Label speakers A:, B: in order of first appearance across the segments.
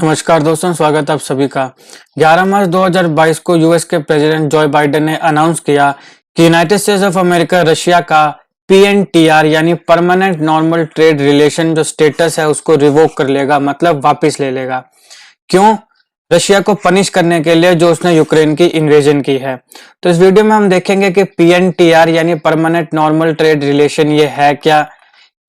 A: नमस्कार दोस्तों, स्वागत है आप सभी का। 11 मार्च 2022 को यूएस के प्रेसिडेंट जो बाइडेन ने अनाउंस किया कि United states of America Russia का पीएनटीआर यानी परमानेंट नॉर्मल ट्रेड रिलेशन जो स्टेटस है उसको रिवोक कर लेगा, मतलब वापस ले लेगा। क्यों? रशिया को पनिश करने के लिए जो उसने यूक्रेन की इन्वेजन की है। तो इस वीडियो में हम देखेंगे कि पीएनटीआर यानी परमानेंट नॉर्मल ट्रेड रिलेशन ये है क्या,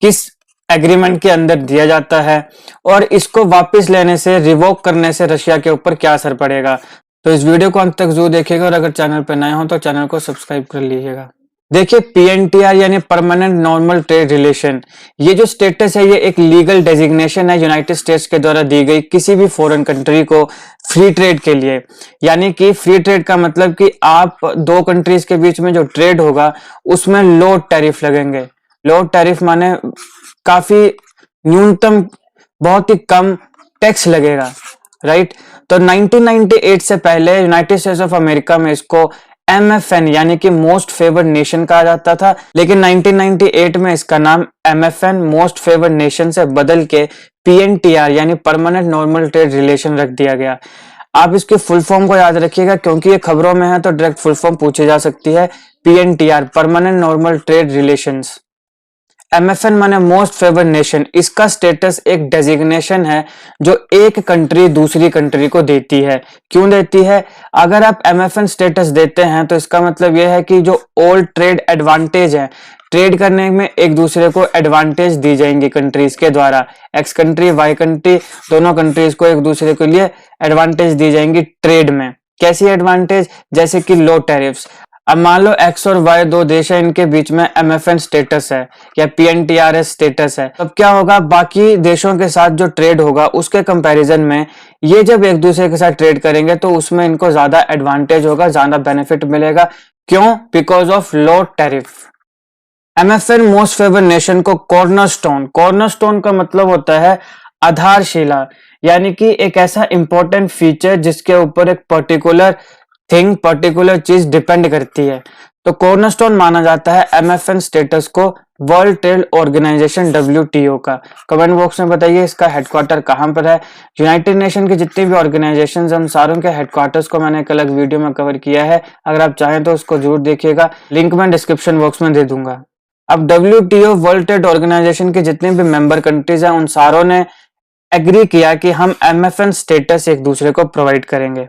A: किस एग्रीमेंट के अंदर दिया जाता है और इसको वापस लेने से, रिवोक करने से रशिया के ऊपर क्या असर पड़ेगा। तो इस वीडियो को अंत तक जरूर देखिएगा और अगर चैनल पर नए हो तो चैनल को सब्सक्राइब कर लीजिएगा। देखिए, पीएनटीआर यानी परमानेंट नॉर्मल ट्रेड रिलेशन, ये जो स्टेटस है ये एक लीगल डेजिग्नेशन है यूनाइटेड स्टेट्स के द्वारा दी गई किसी भी फॉरेन कंट्री को फ्री ट्रेड के लिए। यानी कि फ्री ट्रेड का मतलब कि आप दो कंट्रीज के बीच में जो ट्रेड होगा उसमें लो टैरिफ लगेंगे। लो टैरिफ माने काफी न्यूनतम, बहुत ही कम टैक्स लगेगा, राइट। तो 1998 से पहले यूनाइटेड स्टेट्स ऑफ अमेरिका में इसको MFN यानी कि मोस्ट फेवर्ड नेशन कहा जाता था, लेकिन 1998 में इसका नाम MFN मोस्ट फेवर्ड नेशन से बदल के PNTR यानी परमानेंट नॉर्मल ट्रेड रिलेशन रख दिया गया। आप इसकी फुल फॉर्म को याद रखिएगा क्योंकि ये खबरों में है तो डायरेक्ट फुल फॉर्म पूछी जा सकती है। PNTR permanent normal trade relations. MFN माने मोस्ट फेवर्ड नेशन, इसका स्टेटस एक डेजिग्नेशन है जो एक कंट्री दूसरी कंट्री को देती है। क्यों देती है? अगर आप MFN स्टेटस देते हैं तो इसका मतलब यह है कि जो ऑल ट्रेड एडवांटेज है, ट्रेड करने में एक दूसरे को एडवांटेज दी जाएंगी कंट्रीज के द्वारा। एक्स कंट्री वाई कंट्री दोनों कंट्रीज को एक दूसरे के लिए एडवांटेज दी जाएंगी ट्रेड में। कैसी एडवांटेज? जैसे कि लो टैरिफ्स। अब मान लो एक्स और वाई दो देश है, इनके बीच में MFN स्टेटस है या PNTRS स्टेटस है। अब क्या होगा, बाकी देशों के साथ जो ट्रेड होगा उसके कंपैरिजन में ये जब एक दूसरे के साथ ट्रेड करेंगे तो उसमें इनको ज्यादा एडवांटेज होगा, ज्यादा बेनिफिट मिलेगा। क्यों? Because of low tariff. MFN most favoured nation को कॉर्नरस्टोन का मतलब होता है आधारशिला, यानी कि एक ऐसा इंपॉर्टेंट फीचर जिसके ऊपर एक पर्टिकुलर थिंग, पर्टिकुलर चीज डिपेंड करती है। तो कॉर्नरस्टोन माना जाता है MFN स्टेटस को वर्ल्ड ट्रेड ऑर्गेनाइजेशन WTO का। कमेंट बॉक्स में बताइए इसका हेडक्वार्टर कहां पर है। यूनाइटेड नेशन की जितनी भी ऑर्गेनाइजेशन है उन सारों के हेडक्वार्टर्स को मैंने एक अलग वीडियो में कवर किया है, अगर आप चाहें तो उसको जरूर देखिएगा, लिंक मैं डिस्क्रिप्शन बॉक्स में दे दूंगा। अब WTO वर्ल्ड ट्रेड ऑर्गेनाइजेशन के जितने भी मेंबर कंट्रीज हैं उन सारों ने एग्री किया कि हम MFN स्टेटस एक दूसरे को प्रोवाइड करेंगे।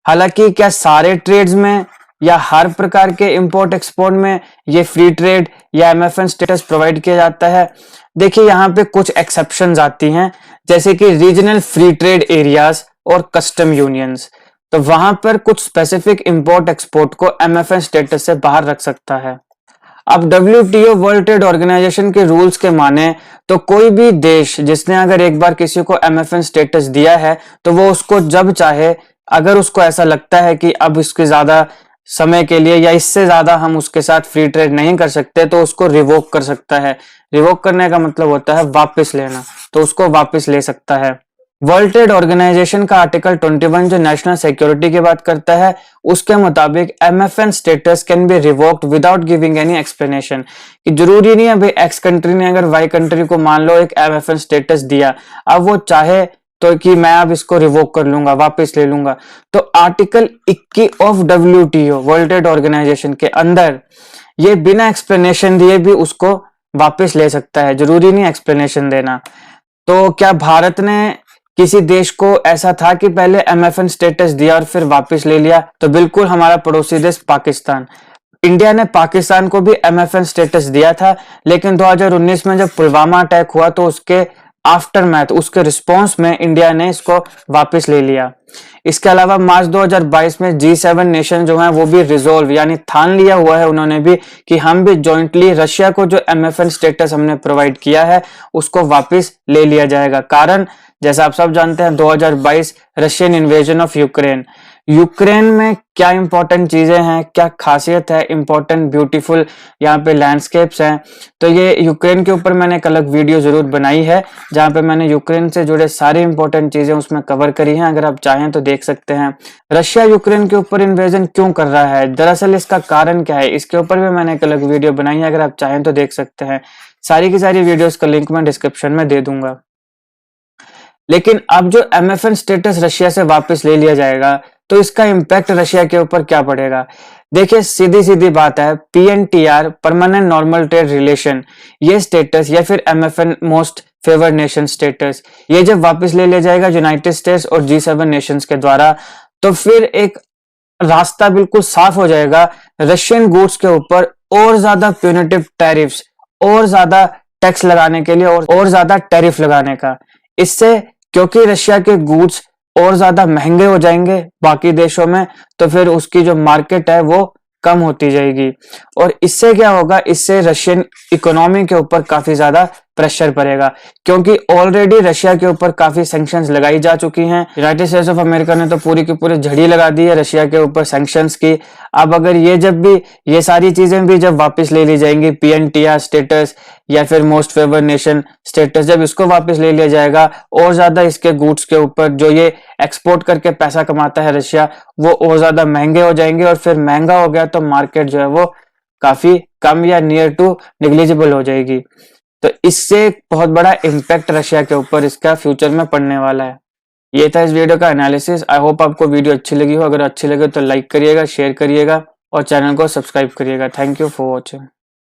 A: हालांकि क्या सारे ट्रेड्स में या हर प्रकार के इंपोर्ट एक्सपोर्ट में ये फ्री ट्रेड या MFN स्टेटस प्रोवाइड किया जाता है? देखिए, यहाँ पे कुछ एक्सेप्शंस आती हैं, जैसे कि रीजनल फ्री ट्रेड एरियाज और कस्टम यूनियंस। तो वहां पर कुछ स्पेसिफिक इंपोर्ट एक्सपोर्ट को MFN स्टेटस से बाहर रख सकता है। अब WTO वर्ल्ड ट्रेड ऑर्गेनाइजेशन के रूल्स के माने तो कोई भी देश जिसने अगर एक बार किसी को MFN स्टेटस दिया है तो वो उसको जब चाहे, अगर उसको ऐसा लगता है कि अब इसके ज्यादा समय के लिए या इससे ज्यादा हम उसके साथ फ्री ट्रेड नहीं कर सकते तो उसको रिवोक कर सकता है। रिवोक करने का मतलब होता है वापस लेना, तो उसको वापस ले सकता है। वर्ल्ड ट्रेड ऑर्गेनाइजेशन का आर्टिकल 21 जो नेशनल सिक्योरिटी की बात करता है उसके मुताबिक MFN status can be revoked without giving any explanation. कि जरूरी नहीं है भाई एक्स कंट्री ने अगर वाई कंट्री को मान लो एक MFN स्टेटस दिया, अब वो चाहे तो कि मैं अब इसको रिवोक कर लूंगा, वापस ले लूंगा। तो article 21 of WTO World Trade Organization के अंदर ये बिना एक्सप्लेनेशन दिए भी उसको वापस ले सकता है, जरूरी नहीं एक्सप्लेनेशन देना। तो क्या भारत ने किसी देश को ऐसा था कि पहले MFN स्टेटस दिया और फिर वापस ले लिया? तो बिल्कुल हमारा पड़ोसी देश पाकिस्तान, इंडिया ने पाकिस्तान को भी MFN स्टेटस दिया था, लेकिन 2019 में जब पुलवामा अटैक हुआ तो उसके आफ्टर मैथ, उसके रिस्पॉन्स में इंडिया ने इसको वापस ले लिया। इसके अलावा मार्च 2022 में G7 नेशन जो है वो भी रिजोल्व यानी ठान लिया हुआ है उन्होंने भी कि हम भी जॉइंटली रशिया को जो MFN स्टेटस हमने प्रोवाइड किया है उसको वापस ले लिया जाएगा। कारण जैसा आप सब जानते हैं 2022 Russian invasion of Ukraine. Ukraine में क्या इंपॉर्टेंट चीजें हैं, क्या खासियत है, इंपॉर्टेंट ब्यूटीफुल यहाँ पे लैंडस्केप्स हैं, तो ये यूक्रेन के ऊपर मैंने एक अलग वीडियो जरूर बनाई है जहाँ पे मैंने यूक्रेन से जुड़े सारी इंपॉर्टेंट चीजें उसमें कवर करी हैं, अगर आप चाहें तो देख सकते हैं। रशिया यूक्रेन के ऊपर इन्वेजन क्यों कर रहा है, दरअसल इसका कारण क्या है, इसके ऊपर भी मैंने एक अलग वीडियो बनाई है, अगर आप चाहें तो देख सकते हैं। सारी की सारी वीडियोस का लिंक मैं डिस्क्रिप्शन में दे दूंगा। लेकिन अब जो MFN स्टेटस रशिया से वापस ले लिया जाएगा तो इसका इम्पैक्ट रशिया के ऊपर क्या पड़ेगा। देखिए सीधी सीधी बात है, PNTR permanent normal trade relation, ये स्टेटस या फिर MFN most favoured nation status, ये जब वापस ले लिया जाएगा यूनाइटेड स्टेट्स और G7 नेशंस के द्वारा, तो फिर एक रास्ता बिल्कुल साफ हो जाएगा रशियन गुड्स के ऊपर और ज्यादा प्यूनिटिव टैरिफ्स, और ज्यादा टैक्स लगाने के लिए और ज्यादा टैरिफ लगाने का। इससे क्योंकि रशिया के गुड्स और ज्यादा महंगे हो जाएंगे बाकी देशों में, तो फिर उसकी जो मार्केट है वो कम होती जाएगी और इससे क्या होगा, इससे रशियन इकोनॉमी के ऊपर काफी ज्यादा प्रेशर पड़ेगा क्योंकि ऑलरेडी रशिया के ऊपर काफी सैंक्शंस लगाई जा चुकी हैं। यूनाइटेड स्टेट्स ऑफ अमेरिका ने तो पूरी की पूरी झड़ी लगा दी है रशिया के ऊपर सैंक्शंस की। अब अगर ये सारी चीजें भी जब वापस ले ली जाएंगी, PNTR स्टेटस या फिर मोस्ट फेवर्ड नेशन स्टेटस, जब इसको वापस ले लिया जाएगा और ज्यादा इसके गुड्स के ऊपर जो ये एक्सपोर्ट करके पैसा कमाता है रशिया, वो और ज्यादा महंगे हो जाएंगे और फिर महंगा हो गया तो मार्केट जो है वो काफी कम या नियर टू नेग्लिजिबल हो जाएगी। तो इससे बहुत बड़ा इम्पैक्ट रशिया के ऊपर इसका फ्यूचर में पड़ने वाला है। ये था इस वीडियो का एनालिसिस। आई होप आपको वीडियो अच्छी लगी हो। अगर अच्छी लगे तो लाइक करिएगा, शेयर करिएगा और चैनल को सब्सक्राइब करिएगा। Thank you for watching.